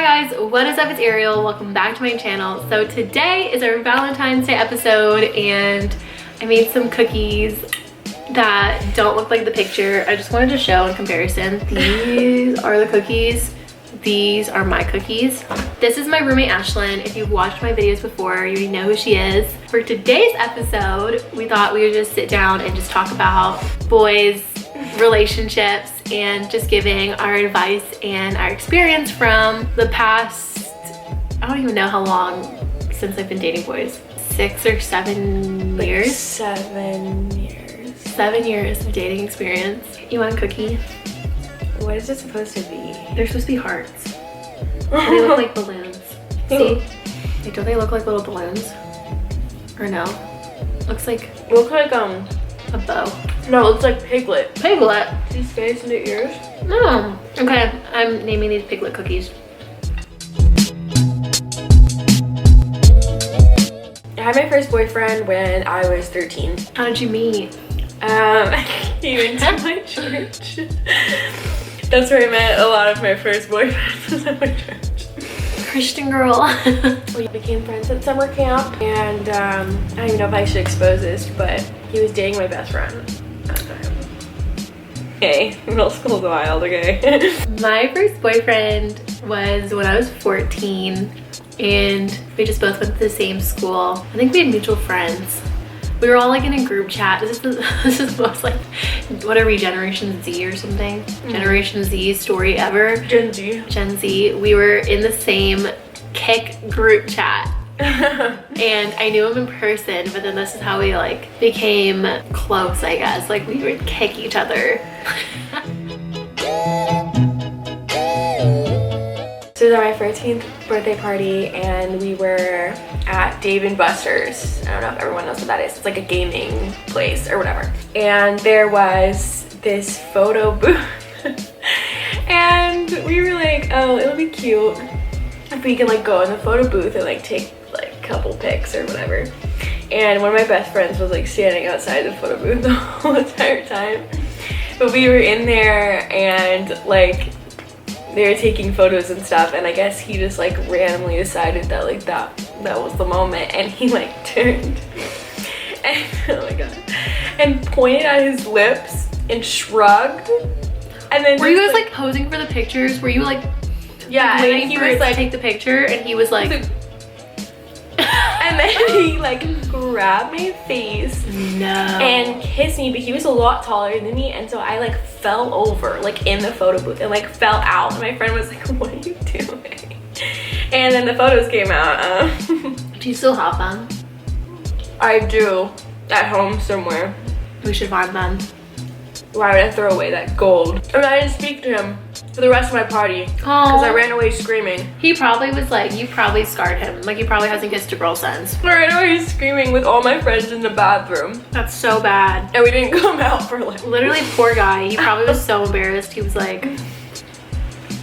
Hi guys, what is up? It's Ariel. Welcome back to my channel. So today is our Valentine's Day episode and I made some cookies that don't look like the picture. I just wanted to show in comparison. These are the cookies. These are my cookies. This is my roommate Ashlynn. If you've watched my videos before, you already know who she is. For today's episode, we thought we would just sit down and just talk about boys, relationships, and just giving our advice and our experience from the past, I don't even know how long since I've been dating boys. 6 or 7 years? Like 7 years. 7 years of dating experience. You want a cookie? What is it supposed to be? They're supposed to be hearts. And they look like balloons. See? Like, don't they look like little balloons? Or no? Looks like a bow. No, it looks like piglet. Piglet? These face and the ears? No. Okay, I'm naming these piglet cookies. I had my first boyfriend when I was 13. How did you meet? He went to my church. That's where I met a lot of my first boyfriends, was at my church. Christian girl. We became friends at summer camp, and I don't even know if I should expose this, but he was dating my best friend at the time. Hey, middle school's wild, okay? My first boyfriend was when I was 14, and we just both went to the same school. I think we had mutual friends. We were all like in a group chat. This is the most like, what are we, Generation Z or something? Generation Z story ever. Gen Z. Gen Z. We were in the same Kick group chat. And I knew him in person, but then this is how we like became close, I guess. Like we would kick each other. So it was my 14th birthday party, and we were at Dave & Buster's. I don't know if everyone knows what that is. It's like a gaming place or whatever. And there was this photo booth. And we were like, oh, it'll be cute if we can like go in the photo booth and like take like a couple pics or whatever. And one of my best friends was like standing outside the photo booth the whole entire time. But we were in there and like they were taking photos and stuff, and I guess he just like randomly decided that like that was the moment, and he like turned and oh my god, and pointed at his lips and shrugged. And then were you guys like posing for the pictures? Were you like, yeah, like, waiting and he for was it like to take the picture, and he was like and then he like grabbed my face and kissed me, but he was a lot taller than me, and so I like fell over like in the photo booth and like fell out, and my friend was like, what are you doing? And then the photos came out. Do you still have them? I do, at home somewhere. We should find them. Why would I throw away that gold? And I didn't speak to him for the rest of my party because I ran away screaming. He probably was like, you probably scarred him. Like he probably hasn't kissed a girl since. I ran away screaming with all my friends in the bathroom. That's so bad. And we didn't come out for like... Literally, poor guy. He probably was so embarrassed. He was like,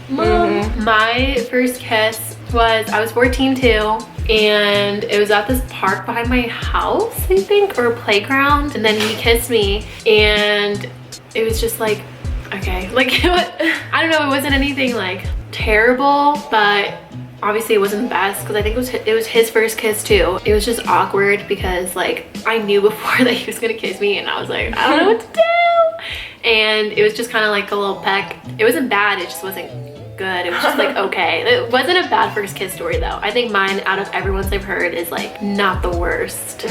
Mom. My first kiss was, I was 14 too. And it was at this park behind my house, I think, or a playground. And then he kissed me and it was just like, okay, like I don't know, it wasn't anything like terrible, but obviously it wasn't the best because I think it was his first kiss too. It was just awkward because like I knew before that he was gonna kiss me, and I was like, I don't know what to do. And it was just kind of like a little peck. It wasn't bad, it just wasn't good. It was just like okay. It wasn't a bad first kiss story though. I think mine, out of everyone's I've heard, is like not the worst.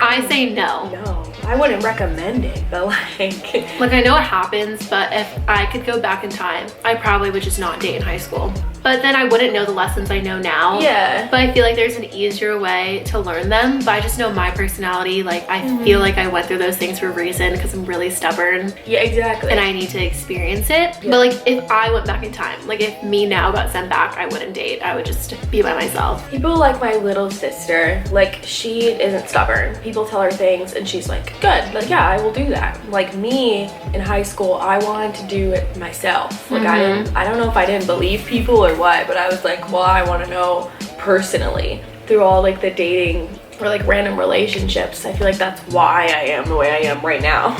I say no. No, I wouldn't recommend it, but like I know it happens, but if I could go back in time, I probably would just not date in high school. But then I wouldn't know the lessons I know now. Yeah. But I feel like there's an easier way to learn them. But I just know my personality. Like I feel like I went through those things for a reason because I'm really stubborn. Yeah, exactly. And I need to experience it. Yeah. But like if I went back in time, like if me now got sent back, I wouldn't date. I would just be by myself. People like my little sister, like she isn't stubborn. People tell her things and she's like, good, like yeah, I will do that. Like me in high school, I wanted to do it myself. Like I don't know if I didn't believe people or what, but I was like, well, I want to know personally through all like the dating or like random relationships. I feel like that's why I am the way I am right now.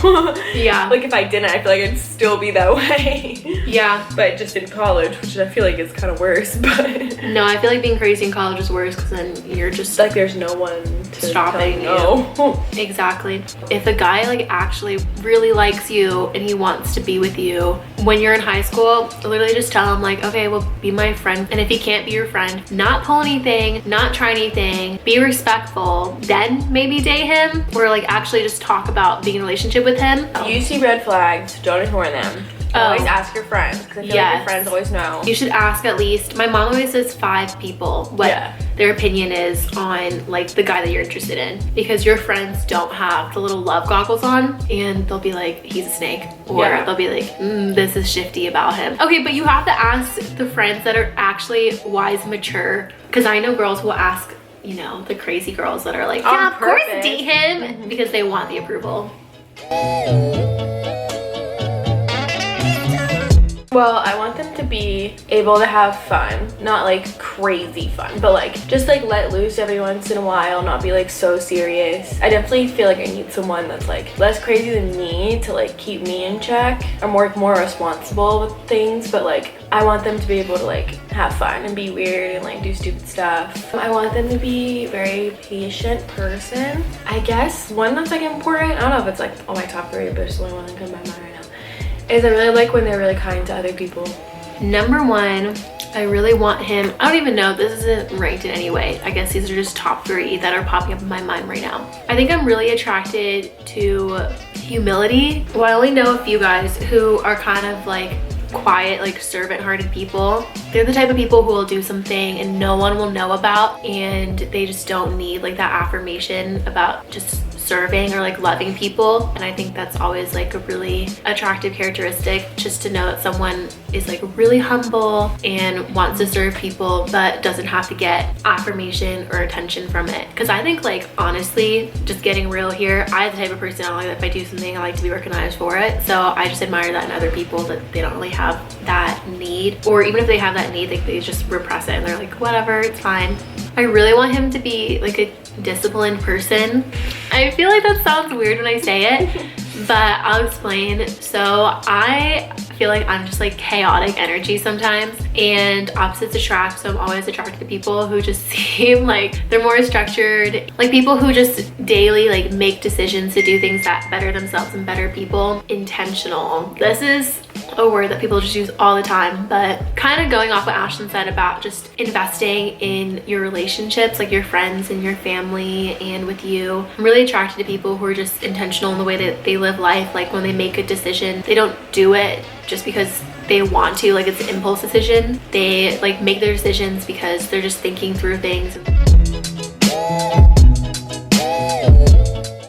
Yeah. Like if I didn't, I feel like I'd still be that way. Yeah. But just in college, which I feel like is kind of worse. But no, I feel like being crazy in college is worse because then you're just like there's no one to stopping you. Exactly. If a guy like actually really likes you and he wants to be with you when you're in high school, literally just tell him like, okay, well, be my friend. And if he can't be your friend, not pull anything, not try anything, be respectful, then maybe date him, or like actually just talk about being in a relationship with him. You see red flags, don't ignore them. Always ask your friends, because I feel like your friends always know. You should ask at least, my mom always says 5 people what their opinion is on like the guy that you're interested in, because your friends don't have the little love goggles on and they'll be like, he's a snake, or they'll be like, this is shifty about him. Okay, but you have to ask the friends that are actually wise, mature, because I know girls will ask, you know, the crazy girls that are like, yeah, of course date him, because they want the approval. Well, I want them to be able to have fun, not like crazy fun, but like just like let loose every once in a while, not be like so serious. I definitely feel like I need someone that's like less crazy than me to like keep me in check. I'm more responsible with things, but like I want them to be able to like have fun and be weird and like do stupid stuff. I want them to be a very patient person. I guess one that's like important, I don't know if it's like on my top 3, but it's the only one that comes to my mind right now, is I really like when they're really kind to other people. Number 1, I really want him, I don't even know, this isn't ranked in any way. I guess these are just top 3 that are popping up in my mind right now. I think I'm really attracted to humility. Well, I only know a few guys who are kind of like quiet, like servant-hearted people. They're the type of people who will do something and no one will know about, and they just don't need like that affirmation about just serving or like loving people. And I think that's always like a really attractive characteristic, just to know that someone is like really humble and wants to serve people but doesn't have to get affirmation or attention from it. Because I think, like, honestly, just getting real here, I'm the type of personality that if I do something, I like to be recognized for it. So I just admire that in other people, that they don't really have that need, or even if they have that need, they just repress it and they're like, whatever, it's fine. I really want him to be like a disciplined person. I feel like that sounds weird when I say it, but I'll explain. So I feel like I'm just like chaotic energy sometimes, and opposites attract. So I'm always attracted to people who just seem like they're more structured, like people who just daily like make decisions to do things that better themselves and better people. Intentional. This is a word that people just use all the time, but kind of going off what Ashlyn said about just investing in your relationships, like your friends and your family and with you. I'm really attracted to people who are just intentional in the way that they live life. Like when they make a decision, they don't do it just because they want to, like it's an impulse decision. They like make their decisions because they're just thinking through things.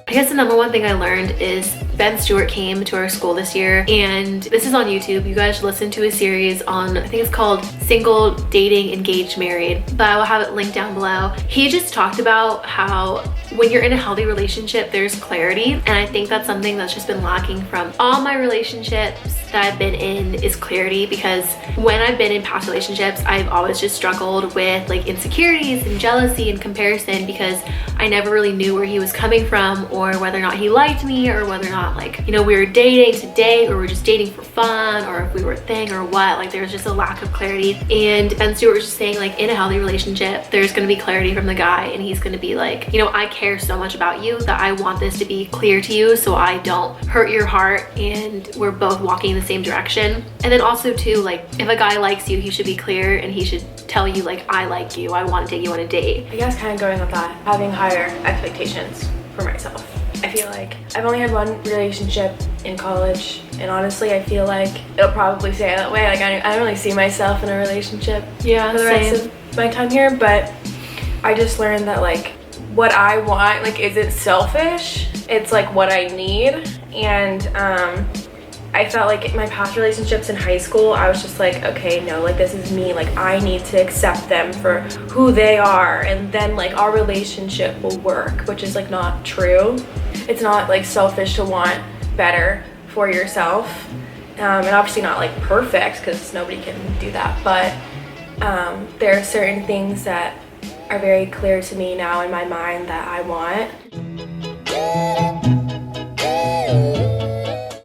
I guess the number 1 thing I learned is Ben Stewart came to our school this year, and this is on YouTube. You guys should listen to a series on, I think it's called Single, Dating, Engaged, Married, but I will have it linked down below. He just talked about how when you're in a healthy relationship, there's clarity, and I think that's something that's just been lacking from all my relationships that I've been in, is clarity. Because when I've been in past relationships, I've always just struggled with like insecurities and jealousy and comparison, because I never really knew where he was coming from, or whether or not he liked me, or whether or not, like, you know, we were dating to date, or we're just dating for fun, or if we were a thing or what. Like there was just a lack of clarity. And Ben Stewart was just saying, like, in a healthy relationship, there's going to be clarity from the guy, and he's going to be like, you know, I care so much about you that I want this to be clear to you so I don't hurt your heart, and we're both walking in the same direction. And then also too, like, if a guy likes you, he should be clear and he should tell you, like, I like you, I want to take you on a date. I guess kind of going with that, having higher expectations for myself. I feel like I've only had 1 relationship in college, and honestly I feel like it'll probably stay that way. Like I don't really see myself in a relationship for the rest of my time here, but I just learned that like what I want like isn't selfish, it's like what I need. And I felt like in my past relationships in high school, I was just like, okay, no, like this is me, like I need to accept them for who they are, and then like our relationship will work, which is like not true. It's not like selfish to want better for yourself, and obviously not like perfect, because nobody can do that, but there are certain things that are very clear to me now in my mind that I want.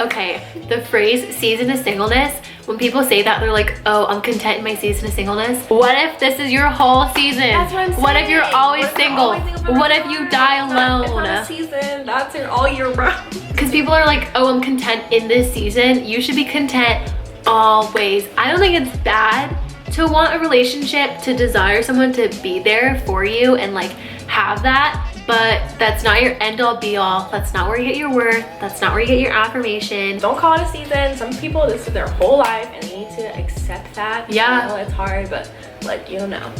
Okay, the phrase season of singleness, when people say that, they're like, oh, I'm content in my season of singleness. What if this is your whole season? That's what I'm saying. What if you're always single? What if you die alone? It's not a season, that's it all year round. Because people are like, oh, I'm content in this season. You should be content always. I don't think it's bad to want a relationship, to desire someone to be there for you and like have that, but that's not your end all be all. That's not where you get your worth. That's not where you get your affirmation. Don't call it a season. Some people, this is their whole life and they need to accept that. Yeah. I know it's hard, but like, you don't know.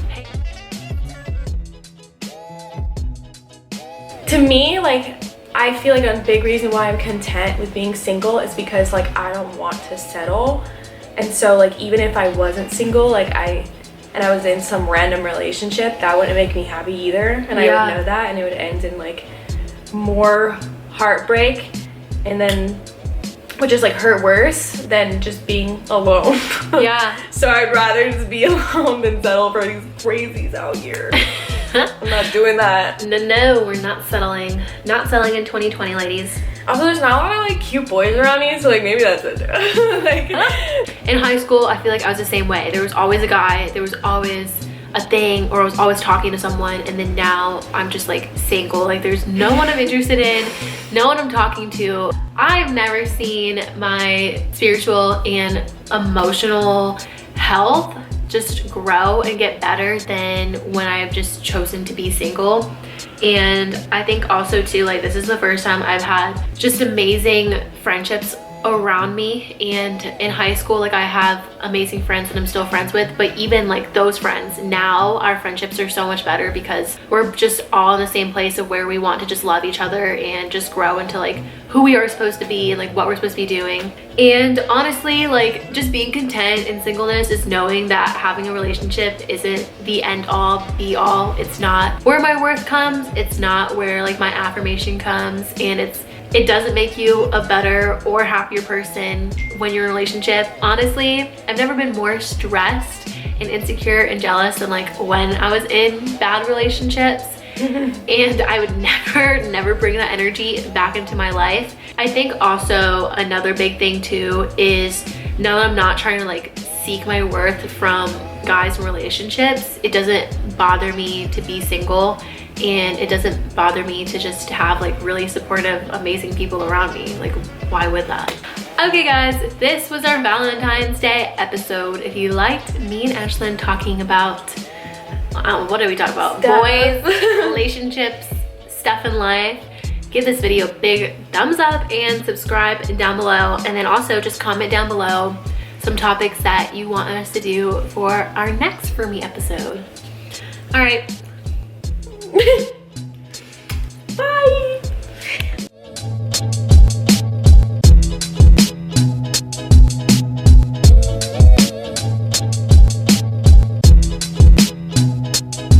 To me, like, I feel like a big reason why I'm content with being single is because like I don't want to settle. And so like even if I wasn't single, like I was in some random relationship, that wouldn't make me happy either. And I would know that, and it would end in like more heartbreak, and then would just like hurt worse than just being alone. Yeah. So I'd rather just be alone than settle for these crazies out here. I'm not doing that. No, we're not settling. Not selling in 2020, ladies. Also, there's not a lot of like cute boys around me, so like maybe that's it. Like, in high school, I feel like I was the same way. There was always a guy, there was always a thing, or I was always talking to someone, and then now I'm just like single. Like there's no one I'm interested in, no one I'm talking to. I've never seen my spiritual and emotional health just grow and get better than when I've just chosen to be single. And I think also too, like this is the first time I've had just amazing friendships around me. And in high school, like I have amazing friends that I'm still friends with, but even like those friends, now our friendships are so much better because we're just all in the same place of where we want to just love each other and just grow into like who we are supposed to be and like what we're supposed to be doing. And honestly, like just being content in singleness is knowing that having a relationship isn't the end all be all. It's not where my worth comes, it's not where like my affirmation comes, and it doesn't make you a better or happier person when you're in a relationship. Honestly, I've never been more stressed and insecure and jealous than like when I was in bad relationships. And I would never bring that energy back into my life. I think also another big thing too is now that I'm not trying to like seek my worth from guys in relationships, it doesn't bother me to be single. And it doesn't bother me to just have like really supportive, amazing people around me. Like, why would that? Okay guys, this was our Valentine's Day episode. If you liked me and Ashlynn talking about, what did we talk about? Stuff. Boys, relationships, stuff in life, give this video a big thumbs up and subscribe down below. And then also just comment down below some topics that you want us to do for our next For Me episode. All right. Bye.